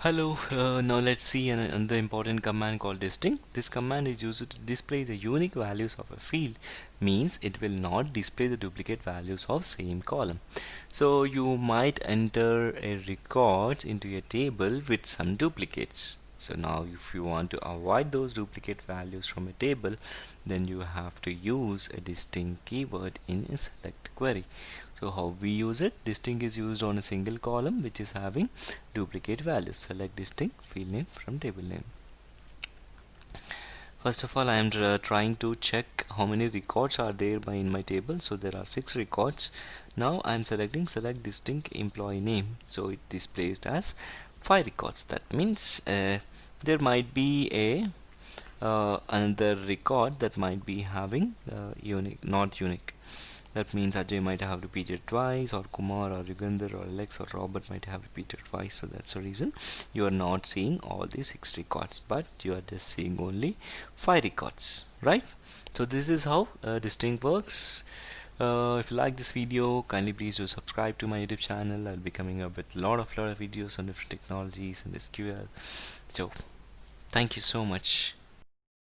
Hello, now let's see another important command called distinct. This command is used to display the unique values of a field, means it will not display the duplicate values of same column. So you might enter a record into a table with some duplicates. So now if you want to avoid those duplicate values from a table, then you have to use a distinct keyword in a select query. So how we use it? Distinct is used on a single column which is having duplicate values. Select distinct field name from table name. First of all, I am trying to check how many records are there in my table. So there are 6 records. Now I am selecting select distinct employee name. So it displays as 5 records. That means there might be a another record that might be having unique, not unique. That means Ajay might have repeated twice, or Kumar, or Yugandhar, or Alex, or Robert might have repeated twice. So that's the reason you are not seeing all these 6 records, but you are just seeing only 5 records, right? So this is how distinct works. If you like this video, kindly please do subscribe to my YouTube channel. I'll be coming up with a lot of videos on different technologies and SQL. So thank you so much.